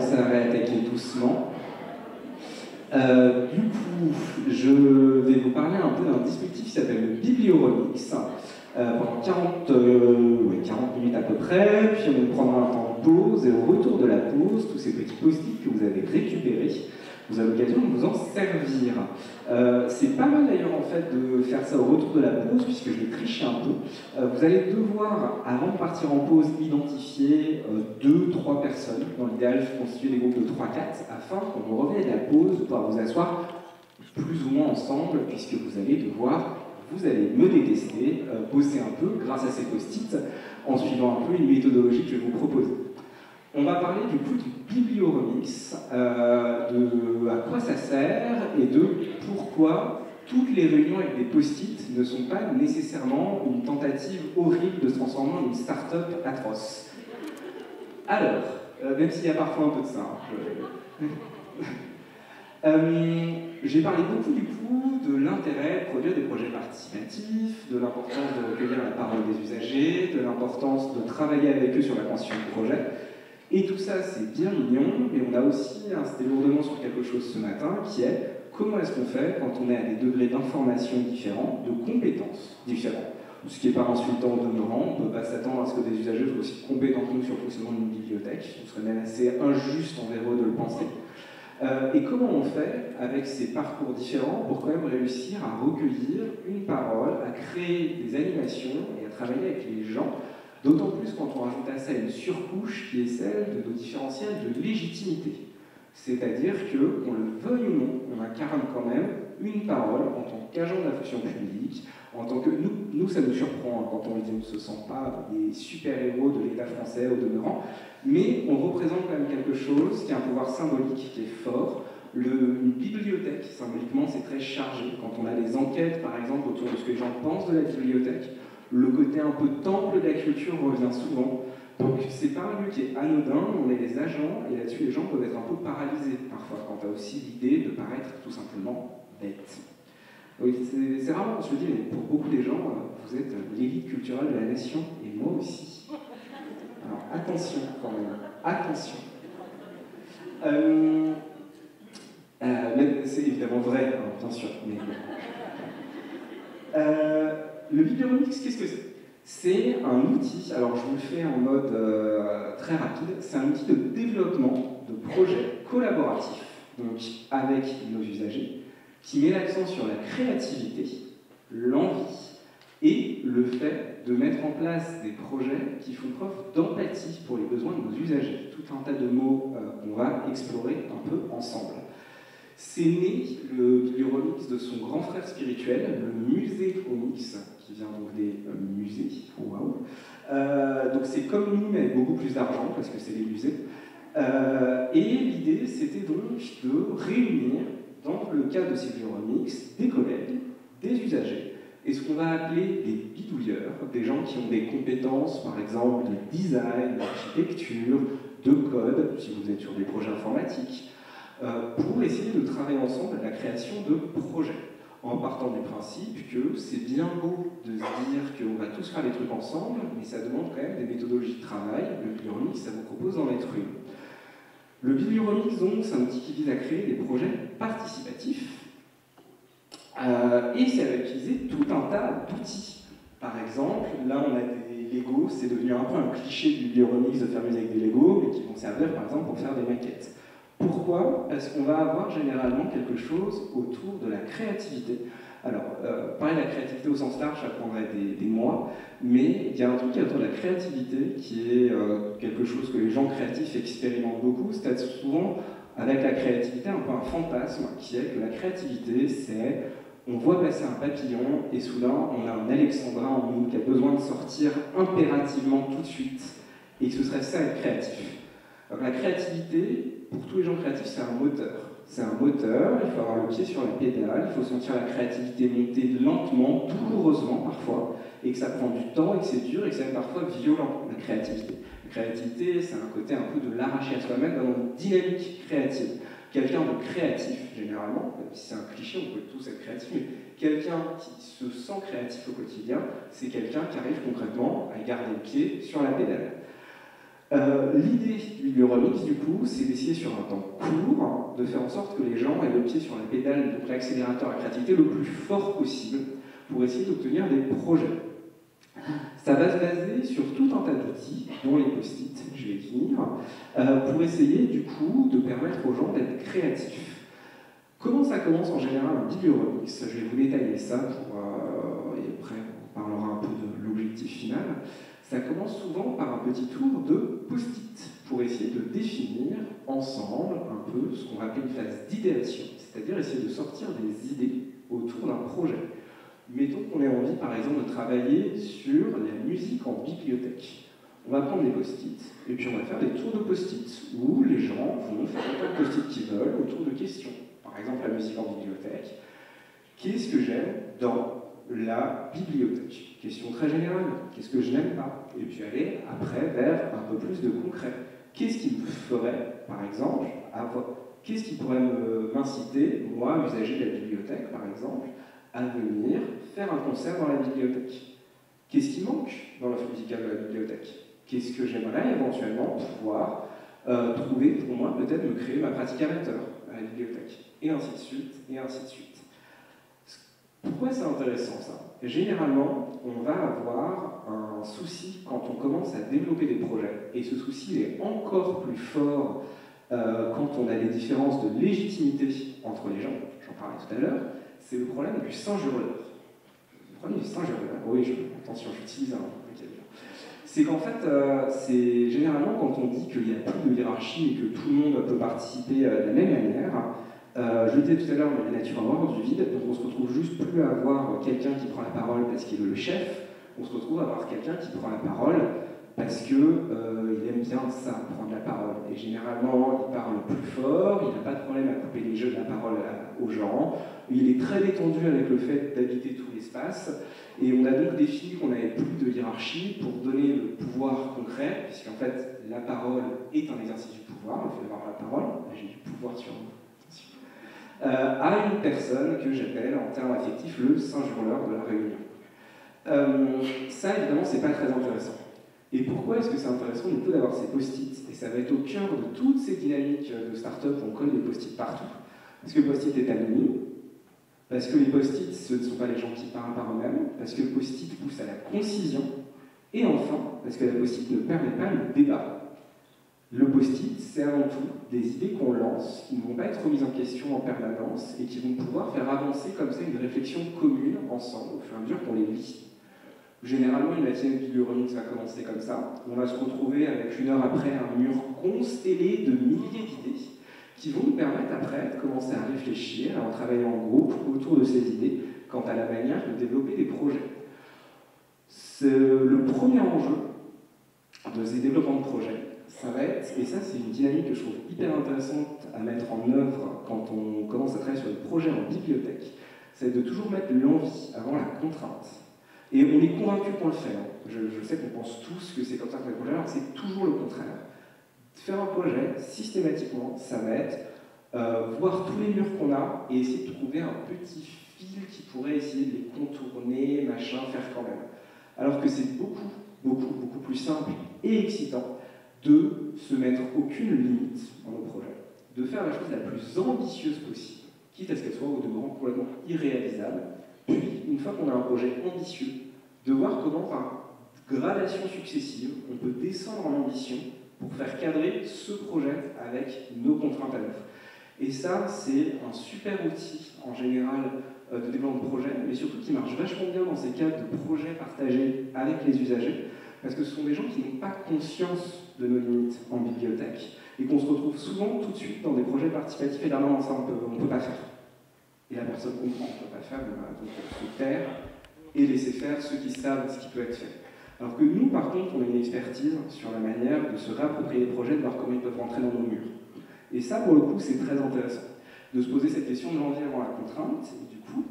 commencer à réattaquer doucement. Du coup, je vais vous parler un peu d'un dispositif qui s'appelle le Biblioremix. Pendant 40 minutes à peu près, puis on prendra un temps de pause, et au retour de la pause, tous ces petits post-it que vous avez récupérés, vous avez l'occasion de vous en servir. C'est pas mal d'ailleurs en fait de faire ça au retour de la pause, puisque je vais tricher un peu. Vous allez devoir, avant de partir en pause, identifier 2-3 personnes. Dans l'idéal, constituer des groupes de 3-4, afin, quand vous revenez de la pause, de pouvoir vous asseoir plus ou moins ensemble, puisque vous allez devoir, vous allez me détester, bosser un peu grâce à ces post-it, en suivant un peu une méthodologie que je vais vous proposer. On va parler du coup du Biblioremix, de à quoi ça sert et de pourquoi toutes les réunions avec des post-it ne sont pas nécessairement une tentative horrible de se transformer en une start-up atroce. Alors, même s'il y a parfois un peu de ça, j'ai parlé beaucoup du coup de l'intérêt de produire des projets participatifs, de l'importance de recueillir la parole des usagers, de l'importance de travailler avec eux sur la construction de projets. Et tout ça, c'est bien mignon, mais on a aussi insisté lourdement sur quelque chose ce matin, qui est comment est-ce qu'on fait quand on est à des degrés d'information différents, de compétences différents. Ce qui n'est pas insultant au demeurant, on ne peut pas s'attendre à ce que des usagers soient aussi compétents que nous sur le fonctionnement d'une bibliothèque, ce serait même assez injuste envers eux de le penser. Et comment on fait avec ces parcours différents pour quand même réussir à recueillir une parole, à créer des animations et à travailler avec les gens, d'autant plus quand on rajoute à ça une surcouche qui est celle de nos différentiels de légitimité. C'est-à-dire que, qu'on le veuille ou non, on incarne quand même une parole en tant qu'agent de la fonction publique, en tant que... Nous ça nous surprend quand on ne se sent pas des super-héros de l'État français au demeurant, mais on représente quand même quelque chose qui a un pouvoir symbolique qui est fort. Une bibliothèque, symboliquement, c'est très chargé. Quand on a des enquêtes, par exemple, autour de ce que les gens pensent de la bibliothèque, le côté un peu temple de la culture revient souvent. Donc c'est pas un lieu qui est anodin, on est des agents, et là-dessus les gens peuvent être un peu paralysés parfois, quand tu as aussi l'idée de paraître tout simplement bête. Oui, c'est rare, je me dis, mais pour beaucoup des gens, vous êtes l'élite culturelle de la nation, et moi aussi. Alors attention quand même, attention. C'est évidemment vrai, hein, bien sûr, mais... le Biblioremix, qu'est-ce que c'est? C'est un outil, alors je vous le fais en mode très rapide, c'est un outil de développement de projets collaboratifs, donc avec nos usagers, qui met l'accent sur la créativité, l'envie et le fait de mettre en place des projets qui font preuve d'empathie pour les besoins de nos usagers. Tout un tas de mots qu'on va explorer un peu ensemble. C'est né, le Biblioremix, de son grand frère spirituel, le Muséomix, qui vient donc des musées. Waouh! Donc c'est comme nous, mais avec beaucoup plus d'argent, parce que c'est des musées. Et l'idée, c'était donc de réunir, dans le cadre de ces Biblioremix, des collègues, des usagers, et ce qu'on va appeler des bidouilleurs, des gens qui ont des compétences, par exemple, de design, d'architecture, de code, si vous êtes sur des projets informatiques, pour essayer de travailler ensemble à la création de projets, en partant du principe que c'est bien beau de se dire qu'on va tous faire des trucs ensemble, mais ça demande quand même des méthodologies de travail. Le Biblioremix, ça vous propose d'en être une. Le Biblioremix, donc, c'est un outil qui vise à créer des projets participatifs, et ça va utiliser tout un tas d'outils. Par exemple, là on a des Legos, c'est devenu un peu un cliché du Biblioremix de faire musique avec des Legos, mais qui vont servir par exemple pour faire des maquettes. Pourquoi? Parce qu'on va avoir généralement quelque chose autour de la créativité. Alors, parler de la créativité au sens large, ça prendrait des mois, mais il y a un truc autour de la créativité qui est quelque chose que les gens créatifs expérimentent beaucoup, c'est-à-dire souvent avec la créativité un peu un fantasme qui est que la créativité c'est on voit passer un papillon et soudain on a un alexandrin en nous qui a besoin de sortir impérativement tout de suite et que ce serait ça être créatif. Alors la créativité, pour tous les gens créatifs, c'est un moteur. C'est un moteur, il faut avoir le pied sur la pédale, il faut sentir la créativité monter lentement, douloureusement parfois, et que ça prend du temps, et que c'est dur, et que c'est parfois violent, la créativité. La créativité, c'est un côté un peu de l'arracher à soi-même dans une dynamique créative. Quelqu'un de créatif, généralement, même si c'est un cliché, on peut tous être créatifs, mais quelqu'un qui se sent créatif au quotidien, c'est quelqu'un qui arrive concrètement à garder le pied sur la pédale. L'idée du biblioremix, du coup, c'est d'essayer sur un temps court de faire en sorte que les gens aient le pied sur la pédale, donc l'accélérateur à la créativité, le plus fort possible pour essayer d'obtenir des projets. Ça va se baser sur tout un tas d'outils, dont les post-it, je vais y venir, pour essayer du coup de permettre aux gens d'être créatifs. Comment ça commence en général un biblioremix? Je vais vous détailler ça et après on parlera un peu de l'objectif final. Ça commence souvent par un petit tour de post-it pour essayer de définir ensemble un peu ce qu'on va appeler une phase d'idéation, c'est-à-dire essayer de sortir des idées autour d'un projet. Mettons qu'on ait envie, par exemple, de travailler sur la musique en bibliothèque. On va prendre des post-it, et puis on va faire des tours de post-it, où les gens vont faire autant de post-it qu'ils veulent autour de questions. Par exemple, la musique en bibliothèque. Qu'est-ce que j'aime dans la bibliothèque? Question très générale. Qu'est-ce que je n'aime pas? Et puis aller, après, vers un peu plus de concret. Qu'est-ce qui me ferait, par exemple, qu'est-ce qui pourrait m'inciter, moi, usager de la bibliothèque, par exemple, à venir faire un concert dans la bibliothèque? Qu'est-ce qui manque dans l'offre musicale de la bibliothèque? Qu'est-ce que j'aimerais éventuellement pouvoir trouver pour moi, peut-être me créer ma pratique amateur à la bibliothèque? Et ainsi de suite, et ainsi de suite. Pourquoi c'est intéressant ça? Généralement, on va avoir un souci quand on commence à développer des projets, et ce souci il est encore plus fort quand on a des différences de légitimité entre les gens, j'en parlais tout à l'heure, c'est le problème du singe hurleur. Le problème du singe hurleur, oui, attention, j'utilise un vocabulaire. C'est qu'en fait, c'est généralement quand on dit qu'il n'y a plus de hiérarchie et que tout le monde peut participer de la même manière, je le disais tout à l'heure, mais la nature a horreur du vide, donc on se retrouve juste plus à avoir quelqu'un qui prend la parole parce qu'il est le chef, on se retrouve à avoir quelqu'un qui prend la parole parce qu'il aime bien ça, prendre la parole. Et généralement, il parle plus fort, il n'a pas de problème à couper les jeux de la parole aux gens, il est très détendu avec le fait d'habiter tout l'espace, et on a donc défini qu'on n'avait plus de hiérarchie pour donner le pouvoir concret, puisqu'en fait, la parole est un exercice du pouvoir, le fait d'avoir la parole, j'ai du pouvoir sur vous, à une personne que j'appelle en termes affectifs le singe hurleur de la réunion. Ça, évidemment, c'est pas très intéressant. Et pourquoi est-ce que c'est intéressant du coup d'avoir ces post-it? Et ça va être au cœur de toutes ces dynamiques de start-up où on colle des post-it partout. Parce que le post-it est anonyme, parce que les post-it, ce ne sont pas les gens qui parlent par eux-mêmes, parce que le post-it pousse à la concision, et enfin, parce que la post-it ne permet pas le débat. Le post-it, c'est avant tout des idées qu'on lance, qui ne vont pas être remises en question en permanence, et qui vont pouvoir faire avancer comme ça une réflexion commune ensemble, au fur et à mesure qu'on les lit. Généralement, une matinée de biblioremix va commencer comme ça. On va se retrouver avec une heure après un mur constellé de milliers d'idées qui vont nous permettre après de commencer à réfléchir, en travaillant en groupe autour de ces idées quant à la manière de développer des projets. Le premier enjeu de ces développements de projets, ça va être, et ça c'est une dynamique que je trouve hyper intéressante à mettre en œuvre quand on commence à travailler sur des projets en bibliothèque, c'est de toujours mettre l'envie avant la contrainte. Et on est convaincu qu'on le fait. Je sais qu'on pense tous que c'est comme ça qu'on fait le projet, alors c'est toujours le contraire. Faire un projet, systématiquement, ça va être voir tous les murs qu'on a et essayer de trouver un petit fil qui pourrait essayer de les contourner, machin, faire quand même. Alors que c'est beaucoup plus simple et excitant de se mettre aucune limite dans nos projets, de faire la chose la plus ambitieuse possible, quitte à ce qu'elle soit au demeurant complètement irréalisable. Puis, une fois qu'on a un projet ambitieux, de voir comment, par gradation successive, on peut descendre en ambition pour faire cadrer ce projet avec nos contraintes à nous. Et ça, c'est un super outil, en général, de développement de projet, mais surtout qui marche vachement bien dans ces cas de projets partagés avec les usagers, parce que ce sont des gens qui n'ont pas conscience de nos limites en bibliothèque, et qu'on se retrouve souvent tout de suite dans des projets participatifs, et là, non, ça, on ne peut pas faire. Et la personne comprend qu'on ne peut pas faire, donc on se taire et laisser faire ceux qui savent ce qui peut être fait. Alors que nous, par contre, on a une expertise sur la manière de se réapproprier les projets, de voir comment ils peuvent rentrer dans nos murs. Et ça, pour le coup, c'est très intéressant. De se poser cette question de l'envie avant la contrainte, et du coup,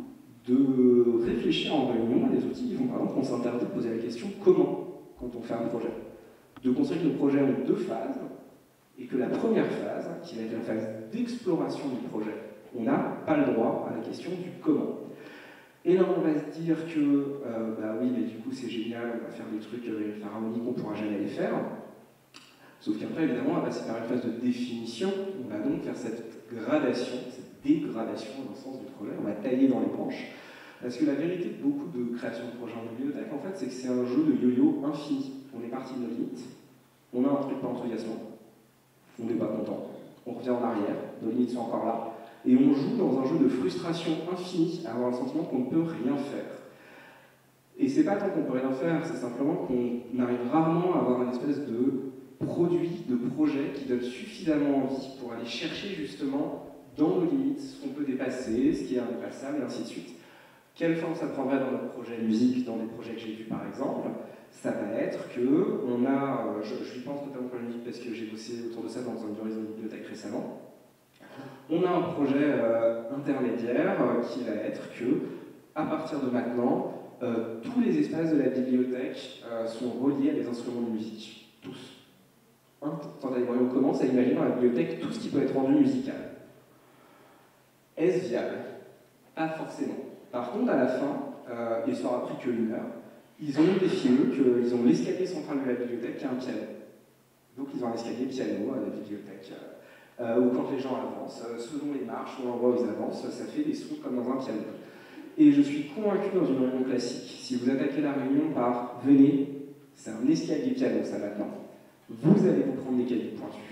de réfléchir en réunion à des outils qui vont, par exemple, qu'on s'interdit de poser la question comment, quand on fait un projet. De construire que nos projets ont deux phases, et que la première phase, qui va être la phase d'exploration du projet, on n'a pas le droit à la question du comment. Et là, on va se dire que, bah oui, mais du coup, c'est génial, on va faire des trucs pharaoniques, on ne pourra jamais les faire. Sauf qu'après, évidemment, on va passer par une phase de définition, on va donc faire cette gradation, cette dégradation dans le sens du projet, on va tailler dans les branches. Parce que la vérité de beaucoup de créations de projets en bibliothèque, en fait, c'est que c'est un jeu de yo-yo infini. On est parti de nos limites, on a un truc pas enthousiasmant, on n'est pas content, on revient en arrière, nos limites sont encore là, et on joue dans un jeu de frustration infinie, à avoir le sentiment qu'on ne peut rien faire. Et c'est pas tant qu'on peut rien faire, c'est simplement qu'on arrive rarement à avoir une espèce de produit, de projet qui donne suffisamment envie pour aller chercher justement dans nos limites ce qu'on peut dépasser, ce qui est indépassable, et ainsi de suite. Quelle forme ça prendrait dans notre projet musique, dans les projets que j'ai vus par exemple? Ça va être que on a, je lui pense notamment pour la musique parce que j'ai bossé autour de ça dans un bureau de bibliothèque récemment. On a un projet intermédiaire qui va être que, à partir de maintenant, tous les espaces de la bibliothèque sont reliés à des instruments de musique, tous. Attendez, on commence à imaginer dans la bibliothèque tout ce qui peut être rendu musical. Est-ce viable? Pas forcément. Par contre, à la fin, il sera pris que 1 heure, ils ont défini qu'ils ont l'escalier central de la bibliothèque qui a un piano. Donc ils ont un escalier piano à la bibliothèque. Ou quand les gens avancent, selon les marches ou l'endroit où ils avancent, ça fait des sons comme dans un piano. Et je suis convaincu dans une réunion classique, si vous attaquez la réunion par « venez », c'est un escalier piano ça maintenant, vous allez vous prendre des cailloux pointus.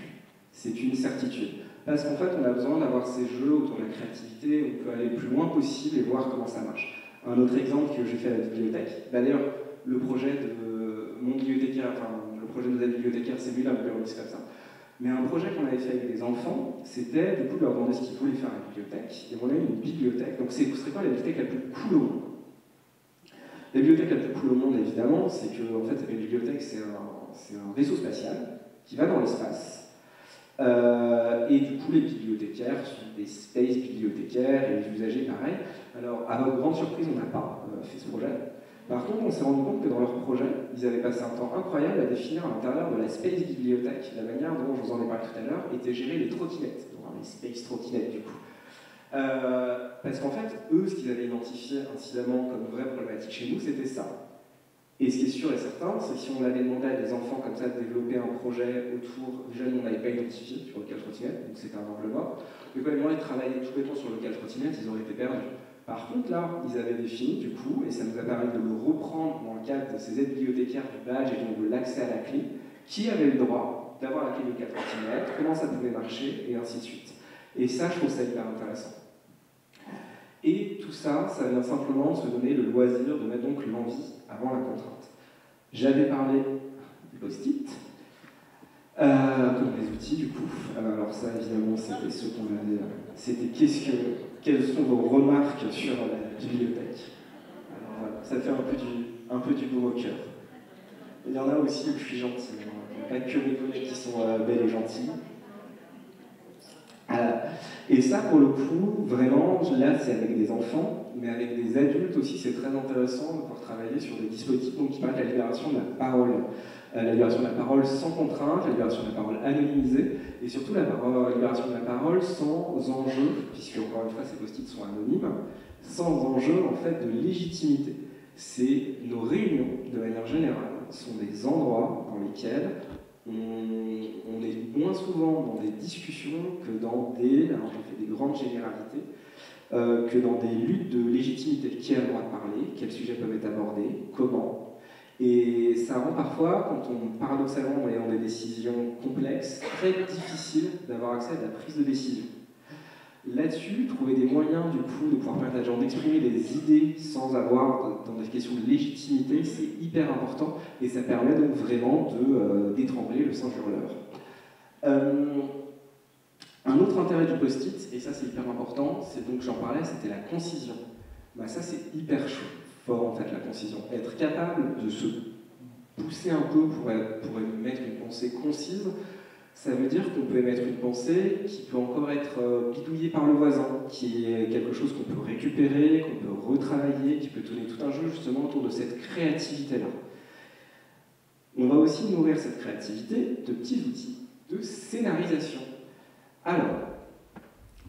C'est une certitude. Parce qu'en fait, on a besoin d'avoir ces jeux autour de la créativité, on peut aller le plus loin possible et voir comment ça marche. Un autre exemple que j'ai fait à la bibliothèque, d'ailleurs, le projet de mon bibliothécaire, enfin, le projet de notre bibliothécaire, c'est lui là, on peut le dire comme ça. Mais un projet qu'on avait fait avec des enfants, c'était du coup de leur demander ce qu'ils voulaient faire à la bibliothèque, et on a eu une bibliothèque. Donc, ce serait quoi la bibliothèque la plus cool au monde? La bibliothèque la plus cool au monde, évidemment, c'est que en fait, une bibliothèque, c'est un vaisseau spatial qui va dans l'espace. Et du coup, les bibliothécaires sont des space bibliothécaires et les usagers pareil. Alors, à notre grande surprise, on n'a pas fait ce projet. Par contre, on s'est rendu compte que dans leur projet, ils avaient passé un temps incroyable à définir à l'intérieur de la space bibliothèque la manière dont, je vous en ai parlé tout à l'heure, étaient gérées les trottinettes, donc les space trottinettes du coup. Parce qu'en fait, eux, ce qu'ils avaient identifié incidemment comme vraie problématique chez nous, c'était ça. Et ce qui est sûr et certain, c'est que si on avait demandé à des enfants comme ça de développer un projet autour, déjà nous on n'avait pas identifié sur le local trottinette, donc c'était un angle mort, mais quand ils demandaient de travailler tout bêtement sur le local trottinette, ils auraient été perdus. Par contre là, ils avaient défini du coup, et ça nous a permis de le reprendre dans le cadre de ces aides bibliothécaires du badge et donc de l'accès à la clé, qui avait le droit d'avoir la clé du local trottinette, comment ça pouvait marcher, et ainsi de suite. Et ça, je trouve ça hyper intéressant. Et tout ça, ça vient simplement de se donner le loisir de mettre donc l'envie avant la contrainte. J'avais parlé du post-it, comme les outils du coup. Alors ça, évidemment, c'était ce qu'on avait. C'était quelles sont vos remarques sur la bibliothèque? Alors voilà, ça fait un peu du beau au cœur. Il y en a aussi où je suis gentil. Il n'y a pas que mes collègues qui sont belles et gentilles. Et ça, pour le coup, vraiment, là, c'est avec des enfants, mais avec des adultes aussi, c'est très intéressant de pouvoir travailler sur des dispositifs qui permettent la libération de la parole. La libération de la parole sans contrainte, la libération de la parole anonymisée, et surtout la libération de la parole sans enjeu, puisque, encore une fois, ces post-it sont anonymes, sans enjeu, en fait, de légitimité. C'est nos réunions, de manière générale, sont des endroits dans lesquels on est moins souvent dans des discussions que dans alors je fais des grandes généralités, que dans des luttes de légitimité. Qui a le droit de parler, quels sujets peuvent être abordés, comment. Et ça rend parfois, quand paradoxalement on est dans des décisions complexes, très difficile d'avoir accès à la prise de décision. Là-dessus, trouver des moyens du coup de pouvoir permettre à des gens d'exprimer des idées sans avoir dans des questions de légitimité, c'est hyper important et ça permet donc vraiment d'étrangler le singe hurleur. Un autre intérêt du post-it, et ça c'est hyper important, c'est donc j'en parlais, c'était la concision. Bah, ça c'est hyper fort en fait la concision. Être capable de se pousser un peu pour émettre une pensée concise, ça veut dire qu'on peut émettre une pensée qui peut encore être bidouillée par le voisin, qui est quelque chose qu'on peut récupérer, qu'on peut retravailler, qui peut donner tout un jeu justement autour de cette créativité-là. On va aussi nourrir cette créativité de petits outils de scénarisation. Alors,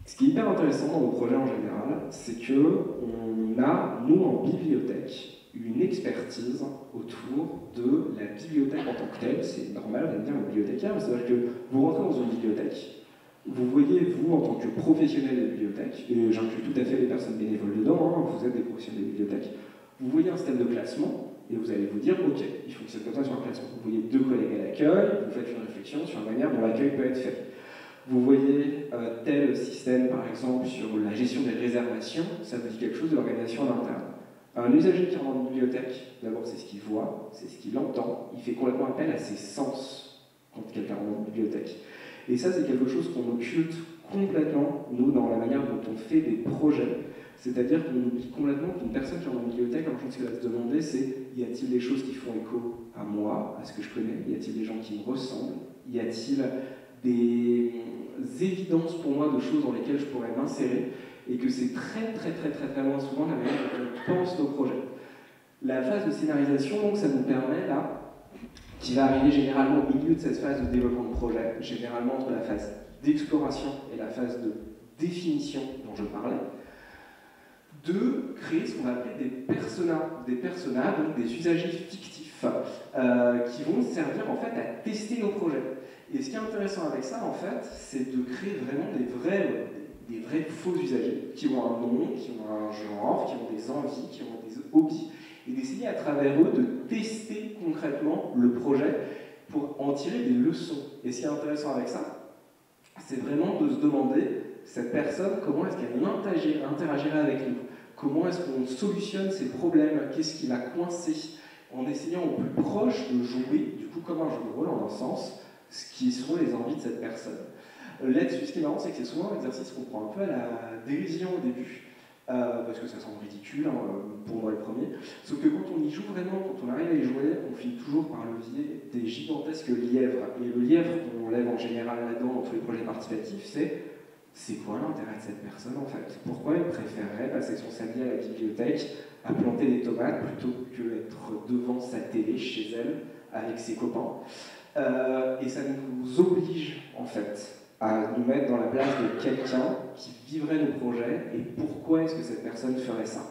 ce qui est hyper intéressant dans nos projets en général, c'est qu'on a, nous en bibliothèque, une expertise autour de la bibliothèque en tant que telle. C'est normal, on va dire, un bibliothécaire, c'est-à-dire que vous rentrez dans une bibliothèque, vous voyez, vous, en tant que professionnel de bibliothèque, et j'inclus tout à fait les personnes bénévoles dedans, hein, vous êtes des professionnels de bibliothèque, vous voyez un système de classement, et vous allez vous dire, ok, il fonctionne comme ça sur un classement. Vous voyez deux collègues à l'accueil, vous faites une réflexion sur la manière dont l'accueil peut être fait. Vous voyez tel système, par exemple, sur la gestion des réservations, ça vous dit quelque chose de l'organisation en interne. Un usager qui rentre dans une bibliothèque, d'abord c'est ce qu'il voit, c'est ce qu'il entend, il fait complètement appel à ses sens quand quelqu'un rentre dans une bibliothèque. Et ça, c'est quelque chose qu'on occulte complètement, nous, dans la manière dont on fait des projets. C'est-à-dire qu'on oublie complètement qu'une personne qui rentre dans une bibliothèque, la chose qu'elle va se demander, c'est y a-t-il des choses qui font écho à moi, à ce que je connais? Y a-t-il des gens qui me ressemblent? Y a-t-il des évidences pour moi de choses dans lesquelles je pourrais m'insérer? Et que c'est très loin souvent la manière dont on pense nos projets. La phase de scénarisation, donc, ça nous permet, là, qui va arriver généralement au milieu de cette phase de développement de projet, généralement entre la phase d'exploration et la phase de définition dont je parlais, de créer ce qu'on va appeler des personas, donc des usagers fictifs, qui vont servir en fait à tester nos projets. Et ce qui est intéressant avec ça, en fait, c'est de créer vraiment des vrais faux usagers, qui ont un nom, qui ont un genre, qui ont des envies, qui ont des hobbies, et d'essayer à travers eux de tester concrètement le projet pour en tirer des leçons. Et ce qui est intéressant avec ça, c'est vraiment de se demander, cette personne, comment est-ce qu'elle interagirait avec nous? Comment est-ce qu'on solutionne ces problèmes? Qu'est-ce qui l'a coincé? En essayant au plus proche de jouer, du coup comme un jeu de rôle en un sens, ce qui sont les envies de cette personne. Là-dessus, ce qui est marrant, c'est que c'est souvent un exercice qu'on prend un peu à la dérision au début, parce que ça semble ridicule, hein, pour moi le premier. Sauf que quand on y joue vraiment, quand on arrive à y jouer, on finit toujours par levier des gigantesques lièvres. Et le lièvre qu'on lève en général là-dedans dans tous les projets participatifs, c'est quoi l'intérêt de cette personne en fait? Pourquoi elle préférerait passer son samedi à la bibliothèque à planter des tomates plutôt que d'être devant sa télé chez elle avec ses copains? Et ça nous oblige en fait à nous mettre dans la place de quelqu'un qui vivrait nos projets et pourquoi est-ce que cette personne ferait ça.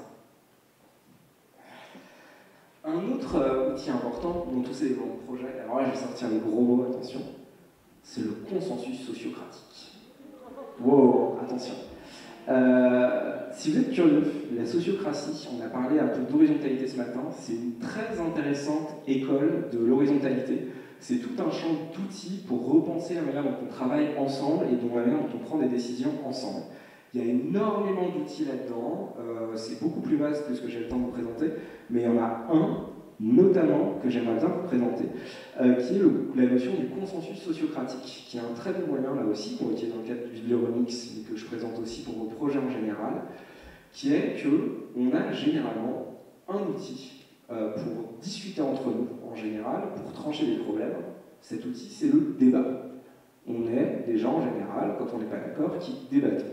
Un autre outil important dans tous ces développements de projet, alors là je vais sortir les gros mots, attention, c'est le consensus sociocratique. Wow, attention. Si vous êtes curieux, la sociocratie, on a parlé un peu d'horizontalité ce matin, c'est une très intéressante école de l'horizontalité. C'est tout un champ d'outils pour repenser la manière dont on travaille ensemble et la manière dont on prend des décisions ensemble. Il y a énormément d'outils là-dedans, c'est beaucoup plus vaste que ce que j'ai le temps de vous présenter, mais il y en a un, notamment, que j'aimerais bien vous présenter, qui est la notion du consensus sociocratique, qui est un très bon moyen, là aussi, qu'on utilise dans le cadre du Biblioronix, et que je présente aussi pour vos projets en général, qui est qu'on a généralement un outil pour discuter entre nous, en général, pour trancher des problèmes. Cet outil, c'est le débat. On est des gens, en général, quand on n'est pas d'accord, qui débattent.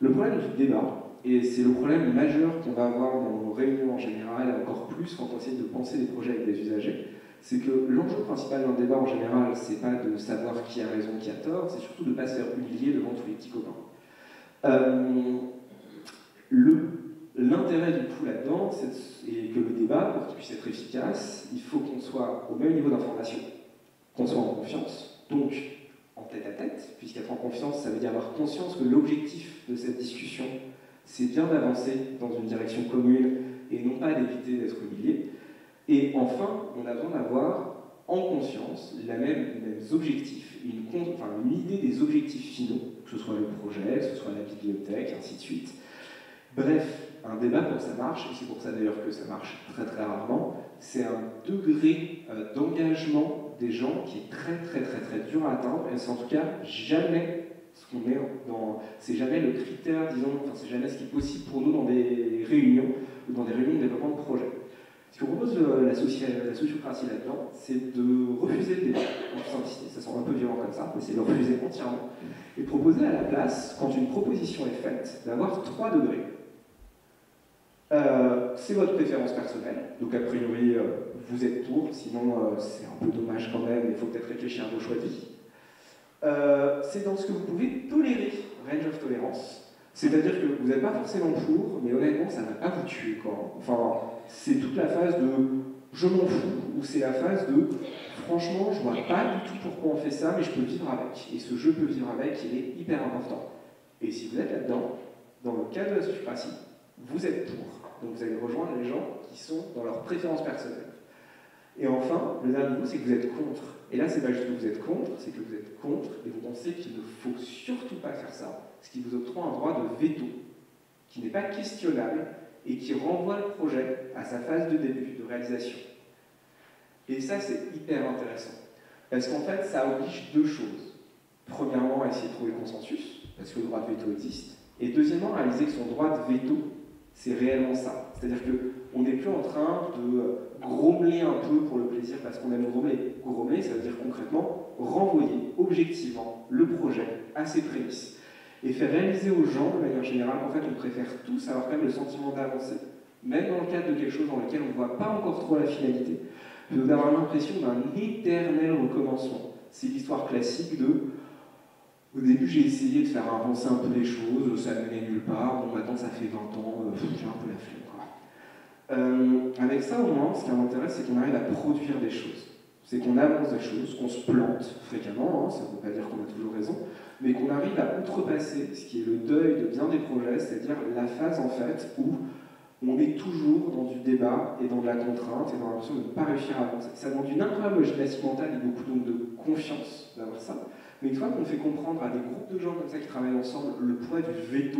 Le problème du débat, et c'est le problème majeur qu'on va avoir dans nos réunions en général, et encore plus quand on essaie de penser des projets avec des usagers, c'est que l'enjeu principal d'un débat en général, c'est pas de savoir qui a raison, qui a tort, c'est surtout de ne pas se faire humilier devant tous les petits copains. L'intérêt du coup là-dedans, c'est que le débat, pour qu'il puisse être efficace, il faut qu'on soit au même niveau d'information, qu'on soit en confiance, donc en tête-à-tête, puisqu'être en confiance, ça veut dire avoir conscience que l'objectif de cette discussion, c'est bien d'avancer dans une direction commune et non pas d'éviter d'être humilié. Et enfin, on a besoin d'avoir en conscience les mêmes objectifs, une idée des objectifs finaux, que ce soit le projet, que ce soit la bibliothèque, ainsi de suite. Bref, un débat pour que ça marche, et c'est pour ça d'ailleurs que ça marche très rarement, c'est un degré d'engagement des gens qui est très dur à atteindre, et c'est en tout cas jamais ce qu'on est dans... C'est jamais le critère, disons, enfin c'est jamais ce qui est possible pour nous dans des réunions, ou dans des réunions de développement de projet. Ce que propose la sociocratie là-dedans, c'est de refuser le débat, en toute simplicité, ça semble un peu violent comme ça, mais c'est de le refuser entièrement, et de proposer à la place, quand une proposition est faite, d'avoir 3 degrés. C'est votre préférence personnelle, donc a priori vous êtes pour, sinon c'est un peu dommage quand même, il faut peut-être réfléchir à vos choix de vie. C'est dans ce que vous pouvez tolérer, range of tolerance, C'est-à-dire que vous n'êtes pas forcément pour, mais honnêtement, ça ne va pas vous tuer, quoi. Enfin, c'est toute la phase de « je m'en fous » ou c'est la phase de « franchement, je vois pas du tout pourquoi on fait ça, mais je peux vivre avec ». Et ce « je peux vivre avec », il est hyper important. Et si vous êtes là-dedans, dans le cadre de la socratie, vous êtes pour. Donc vous allez rejoindre les gens qui sont dans leurs préférences personnelles. Et enfin, le dernier mot, c'est que vous êtes contre. Et là, c'est pas juste que vous êtes contre, c'est que vous êtes contre et vous pensez qu'il ne faut surtout pas faire ça, ce qui vous octroie un droit de veto, qui n'est pas questionnable et qui renvoie le projet à sa phase de début, de réalisation. Et ça, c'est hyper intéressant. Parce qu'en fait, ça oblige deux choses. Premièrement, à essayer de trouver le consensus, parce que le droit de veto existe. Et deuxièmement, à réaliser que son droit de veto, c'est réellement ça. C'est-à-dire qu'on n'est plus en train de grommeler un peu pour le plaisir parce qu'on aime grommeler. Grommeler, ça veut dire concrètement renvoyer objectivement le projet à ses prémices et faire réaliser aux gens, de manière générale, qu'en fait, on préfère tous avoir quand même le sentiment d'avancer, même dans le cadre de quelque chose dans lequel on ne voit pas encore trop la finalité, d'avoir l'impression d'un éternel recommencement. C'est l'histoire classique de au début, j'ai essayé de faire avancer un peu les choses, ça ne menait nulle part, bon, maintenant ça fait 20 ans, j'ai un peu la flemme, quoi. Avec ça, au moins, ce qui m'intéresse, c'est qu'on arrive à produire des choses. C'est qu'on avance des choses, qu'on se plante fréquemment, ça ne veut pas dire qu'on a toujours raison, mais qu'on arrive à outrepasser ce qui est le deuil de bien des projets, c'est-à-dire la phase, en fait, où on est toujours dans du débat et dans de la contrainte et dans l'impression de ne pas réussir à avancer. Ça demande une incroyable gymnastique mentale et beaucoup donc de confiance d'avoir ça. Mais une fois qu'on fait comprendre à des groupes de gens comme ça qui travaillent ensemble le poids du veto,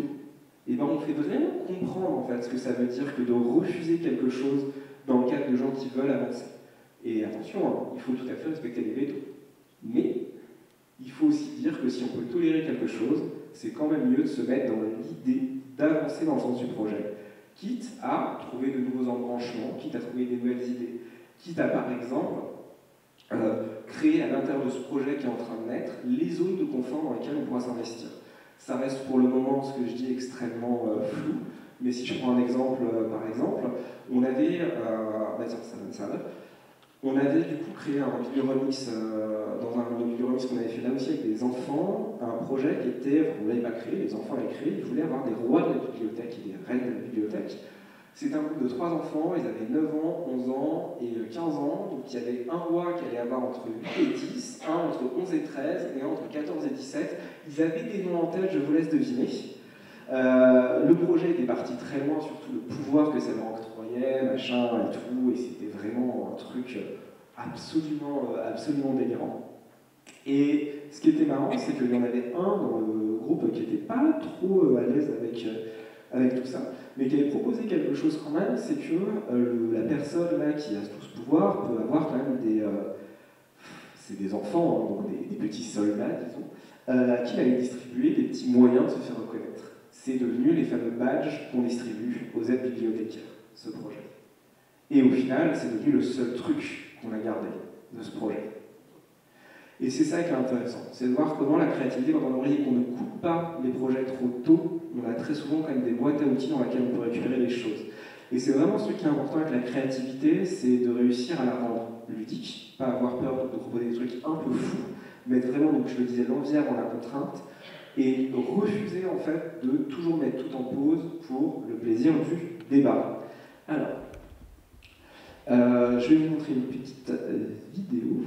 et ben on fait vraiment comprendre en fait ce que ça veut dire que de refuser quelque chose dans le cadre de gens qui veulent avancer. Et attention, hein, il faut tout à fait respecter les vétos. Mais il faut aussi dire que si on peut tolérer quelque chose, c'est quand même mieux de se mettre dans l'idée d'avancer dans le sens du projet, quitte à trouver de nouveaux embranchements, quitte à trouver des nouvelles idées, quitte à par exemple créer à l'intérieur de ce projet qui est en train de naître les zones de confort dans lesquelles on pourra s'investir. Ça reste pour le moment ce que je dis extrêmement flou, mais si je prends un exemple, par exemple, on avait, on avait du coup créé un biblioremix, dans un biblioremix qu'on avait fait là aussi avec des enfants, un projet qui était, on ne l'avait pas créé, les enfants l'avaient créé, ils voulaient avoir des rois de la bibliothèque et des reines de la bibliothèque. C'était un groupe de 3 enfants, ils avaient 9 ans, 11 ans et 15 ans, donc il y avait un roi qui allait avoir entre 8 et 10, un entre 11 et 13 et un entre 14 et 17. Ils avaient des noms en tête, je vous laisse deviner. Le projet était parti très loin, surtout le pouvoir que ça leur octroyait, machin et tout, et c'était vraiment un truc absolument délirant. Et ce qui était marrant, c'est qu'il y en avait un dans le groupe qui n'était pas trop à l'aise avec tout ça, mais qui avait proposé quelque chose quand même, c'est que la personne là qui a tout ce pouvoir peut avoir quand même c'est des enfants, hein, donc des petits soldats, disons, à qui il avait distribué des petits moyens de se faire reconnaître. C'est devenu les fameux badges qu'on distribue aux aides bibliothécaires, ce projet. Et au final, c'est devenu le seul truc qu'on a gardé de ce projet. Et c'est ça qui est intéressant, c'est de voir comment la créativité, quand on aurait dit qu'on ne coupe pas les projets trop tôt, on a très souvent quand même des boîtes à outils dans lesquelles on peut récupérer les choses. Et c'est vraiment ce qui est important avec la créativité, c'est de réussir à la rendre ludique, pas avoir peur de proposer des trucs un peu fous, mettre vraiment, donc je le disais, l'envie avant la contrainte, et refuser en fait de toujours mettre tout en pause pour le plaisir du débat. Alors, je vais vous montrer une petite vidéo.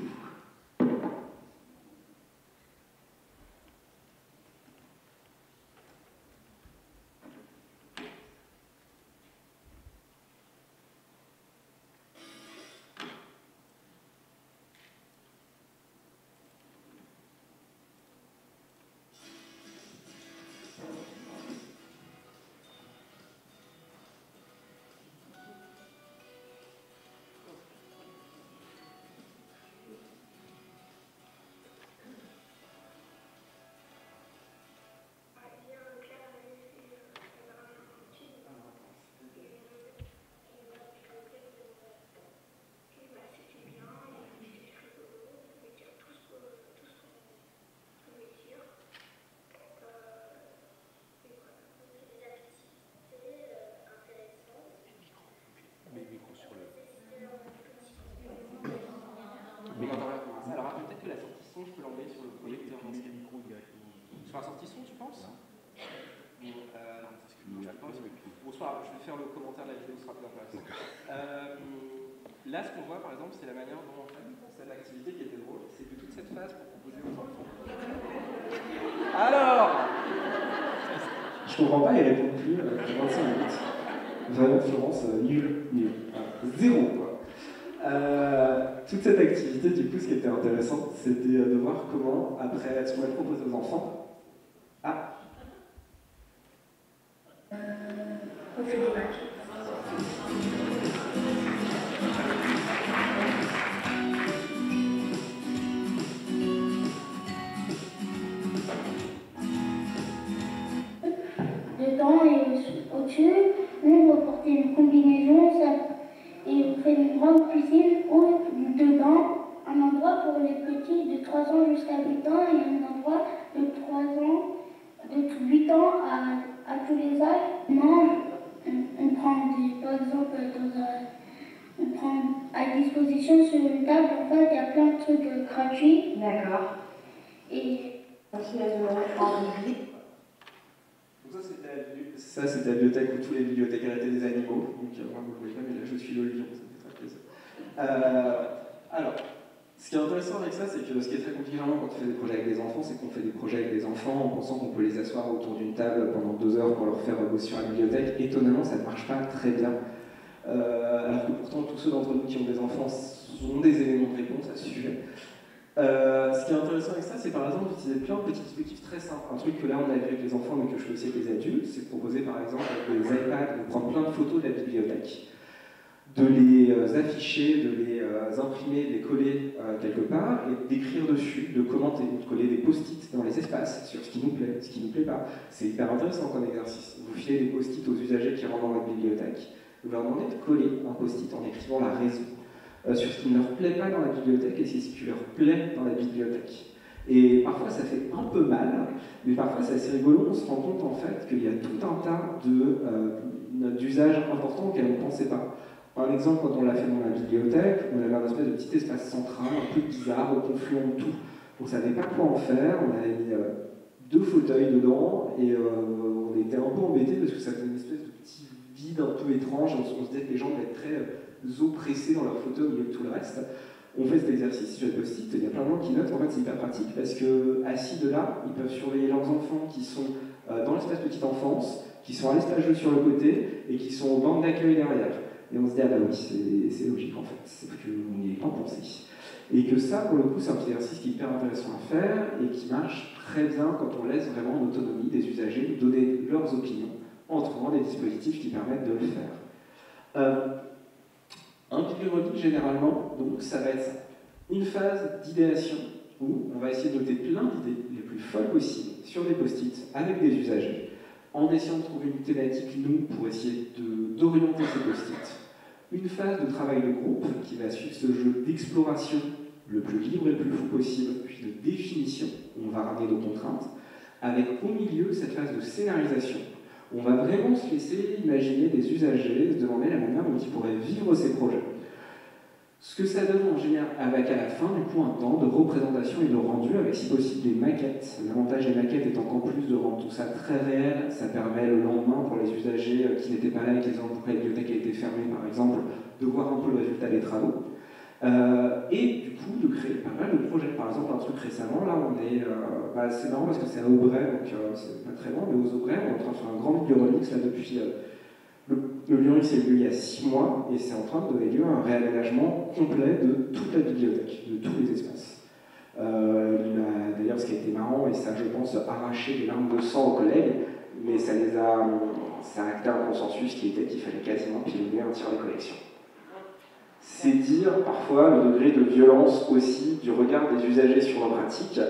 Mais quand on regarde ça, alors peut-être que la sortie son, je peux l'envoyer sur le projecteur. Sur la sortie son, tu penses? Bon, faire le commentaire de la vidéo, ce sera plus intéressant. Là, ce qu'on voit, par exemple, c'est la manière dont, en fait, cette activité qui était drôle, c'est que toute cette phase pour proposer aux enfants. Alors, je comprends pas, il répond plus 25 minutes. Vraiment, Florence, nul. Zéro, quoi. Toute cette activité, du coup, ce qui était intéressant, c'était de voir comment, après ce qu'on a proposé aux enfants, on fait des matchs. Dedans et au-dessus, on va porter une combinaison et on fait une grande piscine où dedans, un endroit pour les petits de 3 ans jusqu'à 8 ans et un endroit de 3 ans, de 8 ans à tous les âges. On prend par exemple, on prend à disposition sur une table, en fait, il y a plein de trucs gratuits. D'accord. Et aussi la bibliothèque. Ça, c'était la bibliothèque où tous les bibliothécaires étaient des animaux. Donc, moi, vous ne le voyez pas, mais là, je suis le lion, ça fait très plaisir. Alors, ce qui est intéressant avec ça, c'est que ce qui est très compliqué quand on fait des projets avec des enfants, c'est qu'on fait des projets avec des enfants en pensant qu'on peut les asseoir autour d'une table pendant 2 heures pour leur faire bosser sur la bibliothèque. Étonnamment, ça ne marche pas très bien. Alors que pourtant, tous ceux d'entre nous qui ont des enfants ont des éléments de réponse à ce sujet. Ce qui est intéressant avec ça, c'est par exemple d'utiliser plein de petits dispositifs très simples. Un truc que là on a vu avec les enfants mais que je fais aussi avec les adultes, c'est de proposer par exemple avec des iPads de prendre plein de photos de la bibliothèque, de les afficher, de les imprimer, de les coller quelque part et d'écrire dessus, de commenter, de coller des post-it dans les espaces sur ce qui nous plaît, ce qui ne nous plaît pas. C'est hyper intéressant comme exercice. Vous filez des post-it aux usagers qui rentrent dans votre bibliothèque, vous leur demandez de coller un post-it en écrivant la raison. Sur ce qui ne leur plaît pas dans la bibliothèque et ce qui leur plaît dans la bibliothèque. Et parfois ça fait un peu mal, mais parfois c'est assez rigolo, on se rend compte en fait qu'il y a tout un tas d'usages importants auxquels on ne pensait pas. Un exemple, quand on l'a fait dans la bibliothèque, on avait un espèce de petit espace central, un peu bizarre, au confluent de tout. On ne savait pas quoi en faire, on avait mis 2 fauteuils dedans, et on était un peu embêtés parce que ça faisait une espèce de petit vide un peu étrange, on se disait que les gens devaient être très oppressés dans leur fauteuil au milieu de tout le reste. On fait cet exercice, je post-it, il y a plein de gens qui notent, en fait c'est hyper pratique parce que assis de là, ils peuvent surveiller leurs enfants qui sont dans l'espace petite enfance, qui sont à l'espace jeu sur le côté et qui sont aux bandes d'accueil derrière. Et on se dit, ah bah oui, c'est logique en fait, c'est qu'on n'y est pas pensé. Et que ça, pour le coup, c'est un petit exercice qui est hyper intéressant à faire et qui marche très bien quand on laisse vraiment l'autonomie des usagers donner leurs opinions en trouvant des dispositifs qui permettent de le faire. Un bibliorelique, généralement, donc, ça va être une phase d'idéation où on va essayer de noter plein d'idées les plus folles possibles sur des post-it avec des usagers, en essayant de trouver une thématique, nous, pour essayer d'orienter ces post-it. Une phase de travail de groupe qui va suivre ce jeu d'exploration le plus libre et le plus fou possible, puis de définition, où on va ramener nos contraintes, avec au milieu cette phase de scénarisation. On va vraiment se laisser imaginer des usagers, se demander la manière dont ils pourraient vivre ces projets. Ce que ça donne en général, avec à la fin du coup un temps de représentation et de rendu, avec si possible des maquettes. L'avantage des maquettes étant qu'en plus de rendre tout ça très réel, ça permet le lendemain pour les usagers qui n'étaient pas là et qui disaient pourquoi la bibliothèque a été fermée par exemple, de voir un peu le résultat des travaux. Et du coup de créer pas mal de projets. Par exemple un truc récemment, là on est, c'est marrant parce que c'est à Aubray, donc c'est pas très loin, mais aux Aubray on est en train de faire un grand bibliorelique là depuis... Le bibliorelique s'est lieu il y a 6 mois et c'est en train de donner lieu à un réaménagement complet de toute la bibliothèque, de tous les espaces. D'ailleurs, ce qui a été marrant, et ça, je pense, arraché des larmes de sang aux collègues, mais ça a acté un consensus qui était qu'il fallait quasiment pilonner un tiers des collections. C'est dire parfois le degré de violence aussi du regard des usagers sur nos pratiques,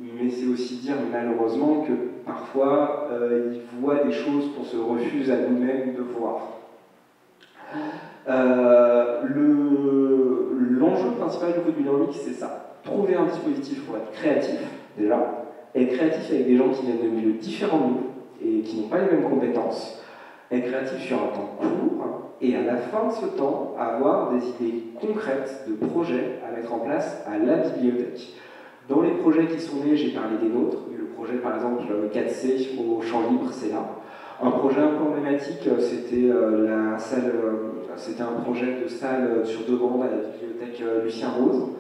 mais c'est aussi dire malheureusement que parfois ils voient des choses qu'on se refuse à nous-mêmes de voir. L'enjeu principal du code bibliorelique, c'est ça. Trouver un dispositif pour être créatif, déjà, être créatif avec des gens qui viennent de milieux différents de nous et qui n'ont pas les mêmes compétences, être créatif sur un temps court, et à la fin de ce temps, avoir des idées concrètes de projets à mettre en place à la bibliothèque. Dans les projets qui sont nés, j'ai parlé des nôtres. Le projet, par exemple, 4C au champ libre, c'est là. Un projet un peu emblématique, c'était la salle, c'était un projet de salle sur demande à la bibliothèque Lucien Rose.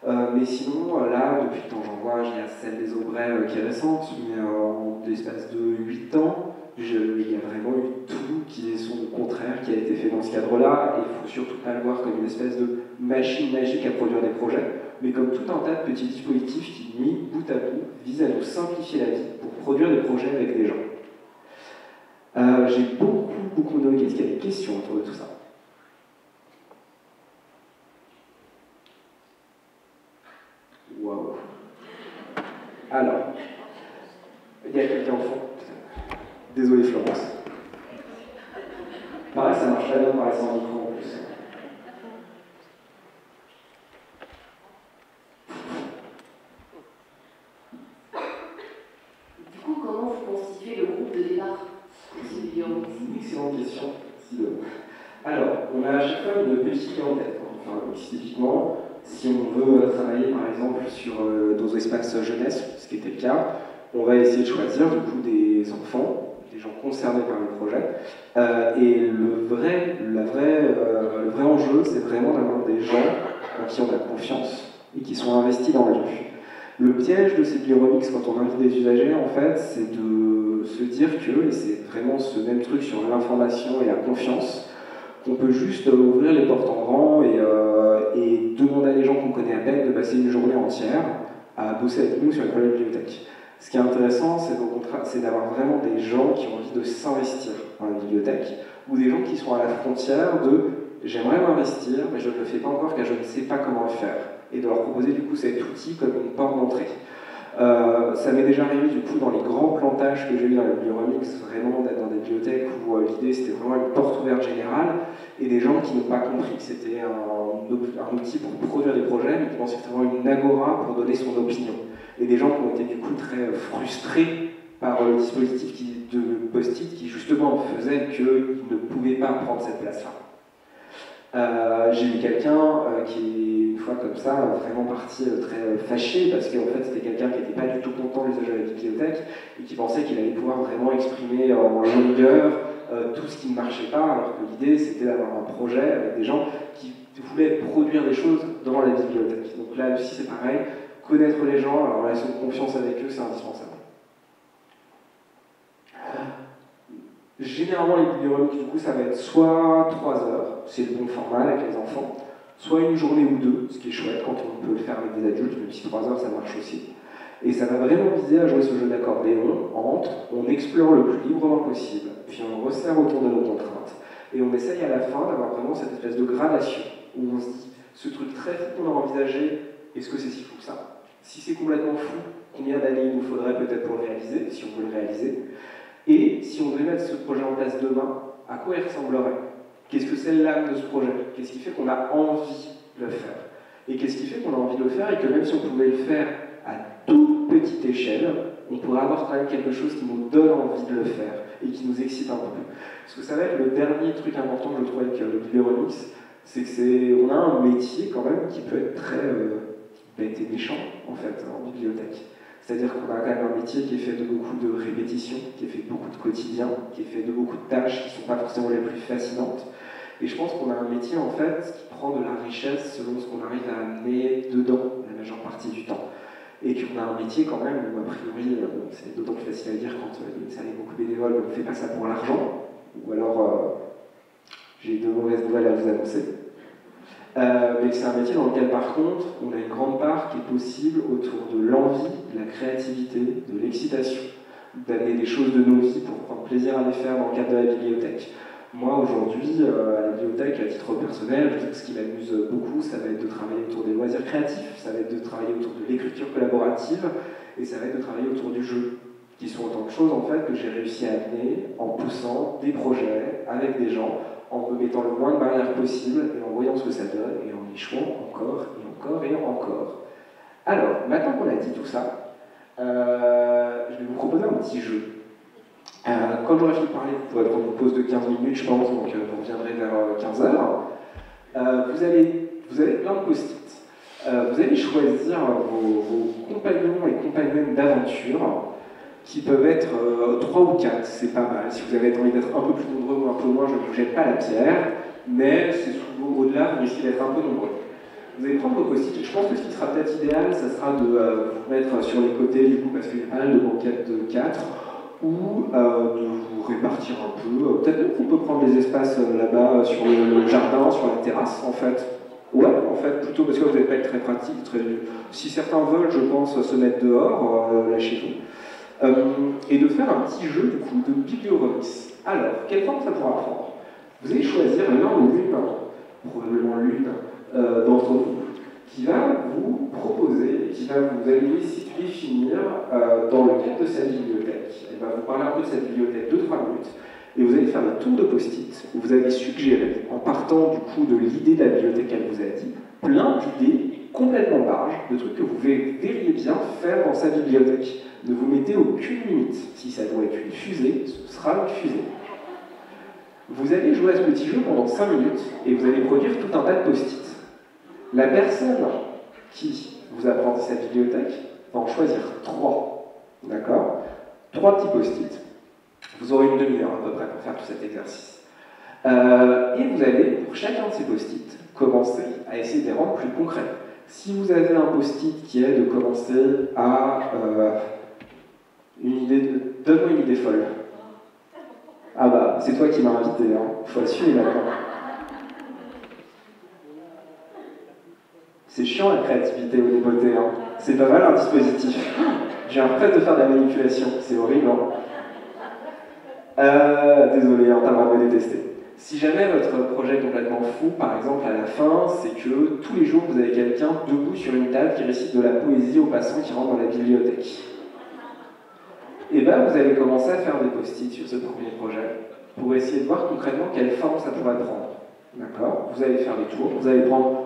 Mais sinon, là, depuis le temps j'en vois, j'ai la celle des Aubrais qui est récente, mais en l'espace de 8 ans, il y a vraiment eu tout qui est son contraire qui a été fait dans ce cadre-là, et il ne faut surtout pas le voir comme une espèce de machine magique à produire des projets, mais comme tout un tas de petits dispositifs qui, mis bout à bout, visent à nous simplifier la vie pour produire des projets avec des gens. J'ai beaucoup noté. Est-ce qu'il y a des questions autour de tout ça? Waouh. Alors, il y a quelqu'un au fond. Désolé Florence. Pareil, ça marche pas bien, pareil, sans micro en plus. Du coup, comment vous constituez le groupe de départ? C'est une excellente question. Alors, on a à chaque fois une petite idée en tête. Enfin, typiquement, si on veut travailler par exemple sur nos espaces jeunesse, ce qui était le cas, on va essayer de choisir du coup des enfants, des gens concernés par le projet. Et le vrai enjeu, c'est vraiment d'avoir des gens en qui on a confiance et qui sont investis dans le lieu. Le piège de ces bioremix quand on invite des usagers, en fait, c'est de se dire que, et c'est vraiment ce même truc sur l'information et la confiance, qu'on peut juste ouvrir les portes en grand et demander à des gens qu'on connaît à peine de passer une journée entière à bosser avec nous sur le projet de bibliothèque. Ce qui est intéressant, c'est au contraire, c'est d'avoir vraiment des gens qui ont envie de s'investir dans la bibliothèque, ou des gens qui sont à la frontière de « j'aimerais m'investir, mais je ne le fais pas encore car je ne sais pas comment le faire », et de leur proposer du coup cet outil comme une porte d'entrée. Ça m'est déjà arrivé du coup dans les grands plantages que j'ai eu dans la bibliothèque, vraiment d'être dans des bibliothèques où l'idée c'était vraiment une porte ouverte générale, et des gens qui n'ont pas compris que c'était un outil pour produire des projets, mais qui pensaient que c'était vraiment une agora pour donner son opinion. Et des gens qui ont été du coup très frustrés par le dispositif de post-it qui justement faisait qu'ils ne pouvaient pas prendre cette place-là. J'ai eu quelqu'un qui est une fois comme ça vraiment parti très fâché parce qu'en fait c'était quelqu'un qui n'était pas du tout content de l'usage de la bibliothèque et qui pensait qu'il allait pouvoir vraiment exprimer en longueur tout ce qui ne marchait pas, alors que l'idée c'était d'avoir un projet avec des gens qui voulaient produire des choses dans la bibliothèque. Donc là aussi c'est pareil, connaître les gens, la relation de confiance avec eux c'est indispensable. Généralement, les bibliothèques, du coup, ça va être soit 3 heures, c'est le bon format avec les enfants, soit une journée ou deux, ce qui est chouette quand on peut le faire avec des adultes, même si 3 heures ça marche aussi. Et ça va vraiment viser à jouer ce jeu d'accordéon, on explore le plus librement possible, puis on resserre autour de nos contraintes, et on essaye à la fin d'avoir vraiment cette espèce de gradation, où on se dit, ce truc très fou qu'on a envisagé, est-ce que c'est si fou que ça? Si c'est complètement fou, combien d'années il nous faudrait peut-être pour le réaliser, si on veut le réaliser? Et si on devait mettre ce projet en place demain, à quoi il ressemblerait? Qu'est-ce que c'est l'âme de ce projet? Qu'est-ce qui fait qu'on a envie de le faire? Et qu'est-ce qui fait qu'on a envie de le faire et que même si on pouvait le faire à toute petite échelle, on pourrait avoir quand même quelque chose qui nous donne envie de le faire et qui nous excite un peu. Parce que ça va être le dernier truc important que je trouve avec le bibliothèque, c'est qu'on a un métier quand même qui peut être très bête et méchant en fait en bibliothèque. C'est-à-dire qu'on a quand même un métier qui est fait de beaucoup de répétitions, qui est fait de beaucoup de quotidien, qui est fait de beaucoup de tâches qui ne sont pas forcément les plus fascinantes. Et je pense qu'on a un métier en fait qui prend de la richesse selon ce qu'on arrive à amener dedans la majeure partie du temps. Et qu'on a un métier quand même où a priori, c'est d'autant plus facile à dire quand il y a une salle et beaucoup bénévoles, on ne fait pas ça pour l'argent, ou alors j'ai de mauvaises nouvelles à vous annoncer. Mais c'est un métier dans lequel, par contre, on a une grande part qui est possible autour de l'envie, de la créativité, de l'excitation, d'amener des choses de nos vies pour prendre plaisir à les faire dans le cadre de la bibliothèque. Moi, aujourd'hui, à la bibliothèque, à titre personnel, ce qui m'amuse beaucoup, ça va être de travailler autour des loisirs créatifs, ça va être de travailler autour de l'écriture collaborative, et ça va être de travailler autour du jeu, qui sont autant de choses, en fait, que j'ai réussi à amener en poussant des projets avec des gens, en me mettant le moins de barrières possible et en voyant ce que ça donne et en échouant encore et encore et encore. Alors, maintenant qu'on a dit tout ça, je vais vous proposer un petit jeu. Quand j'aurai fini de parler, vous pourrez prendre une pause de 15 minutes, je pense, donc vous reviendrez vers 15 heures. Vous avez plein de post-it. Vous allez choisir vos compagnons et compagnes d'aventure qui peuvent être 3 ou 4, c'est pas mal. Si vous avez envie d'être un peu plus nombreux ou un peu moins, je ne vous jette pas la pierre, mais c'est souvent au-delà, vous risquez d'être un peu nombreux. Vous allez prendre vos post-it. Je pense que ce qui sera peut-être idéal, ça sera de vous mettre sur les côtés, du coup, parce qu'il y a pas mal de banquettes de 4, ou de vous répartir un peu. Peut-être même qu'on peut prendre des espaces là-bas sur le jardin, sur la terrasse, en fait. Ouais, en fait, plutôt parce que vous n'allez pas être très pratique. Si certains veulent, je pense, se mettre dehors, lâchez-vous. Et de faire un petit jeu, du coup, de biblioremix. Alors, quelle forme ça pourra prendre? Vous allez choisir l'un ou l'une, probablement l'une, d'entre vous, qui va vous proposer, qui va vous aller définir dans le cadre de sa bibliothèque. Elle va vous parler un peu de cette bibliothèque 2-3 minutes, et vous allez faire un tour de post-it où vous allez suggérer, en partant du coup de l'idée de la bibliothèque qu'elle vous a dit, plein d'idées complètement larges, de trucs que vous verriez bien faire dans sa bibliothèque. Ne vous mettez aucune limite. Si ça doit être une fusée, ce sera une fusée. Vous allez jouer à ce petit jeu pendant 5 minutes et vous allez produire tout un tas de post-it. La personne qui vous a apprenti sa bibliothèque va en choisir 3. D'accord? 3 petits post-it. Vous aurez une demi-heure à peu près pour faire tout cet exercice. Et vous allez, pour chacun de ces post-it, commencer à essayer de les rendre plus concrets. Si vous avez un post-it qui est de commencer à... donne-moi une idée folle. Ah bah, c'est toi qui m'as invité, hein. Faut assumer maintenant. C'est chiant la créativité au débeauté, hein. C'est pas mal un dispositif. J'ai l'impression de faire de la manipulation, c'est horrible, hein. Désolé, hein, t'as le droit de me détester. Si jamais votre projet est complètement fou, par exemple, à la fin, c'est que tous les jours vous avez quelqu'un debout sur une table qui récite de la poésie aux passants qui rentrent dans la bibliothèque. Et bien, vous allez commencer à faire des post-it sur ce premier projet pour essayer de voir concrètement quelle forme ça pourrait prendre. D'accord? Vous allez faire des tours, vous allez prendre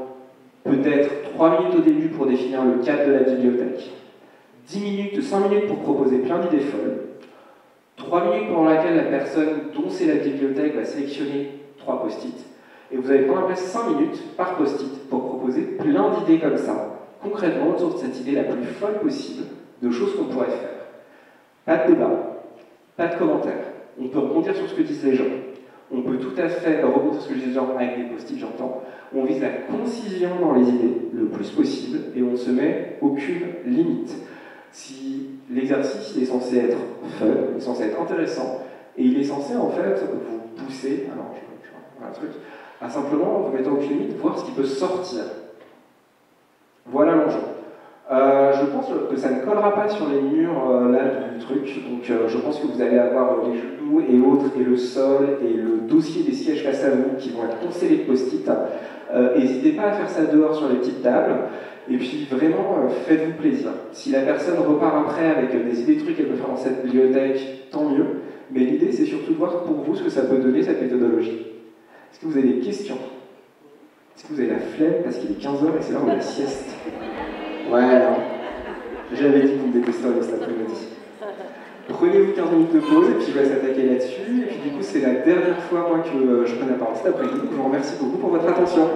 peut-être 3 minutes au début pour définir le cadre de la bibliothèque, 10 minutes, 5 minutes pour proposer plein d'idées folles, 3 minutes pendant laquelle la personne dont c'est la bibliothèque va sélectionner 3 post-it, et vous allez prendre après 5 minutes par post-it pour proposer plein d'idées comme ça, concrètement autour de cette idée la plus folle possible de choses qu'on pourrait faire. Pas de débat, pas de commentaires. On peut rebondir sur ce que disent les gens. On peut tout à fait rebondir sur ce que disent les gens avec des post-it, j'entends. On vise la concision dans les idées le plus possible et on ne se met aucune limite. Si l'exercice est censé être fun, il est censé être intéressant, et il est censé en fait vous pousser, alors je vois un truc, à simplement, en vous mettant aucune limite, voir ce qui peut sortir. Voilà l'enjeu. Je pense que ça ne collera pas sur les murs là du truc, donc je pense que vous allez avoir les genoux et autres, et le sol, et le dossier des sièges face à vous qui vont être constellés de post-it. N'hésitez pas à faire ça dehors sur les petites tables, et puis vraiment faites-vous plaisir. Si la personne repart après avec des idées de trucs qu'elle peut faire dans cette bibliothèque, tant mieux, mais l'idée c'est surtout de voir pour vous ce que ça peut donner cette méthodologie. Est-ce que vous avez des questions? Est-ce que vous avez la flemme parce qu'il est 15h et c'est l'heure de la sieste? Ouais, non. J'avais dit que vous me détesteriez cet après-midi. Prenez-vous 15 minutes de pause et puis je vais s'attaquer là-dessus. Et puis du coup, c'est la dernière fois moi que je prenne la parole cet après-midi. Je vous remercie beaucoup pour votre attention.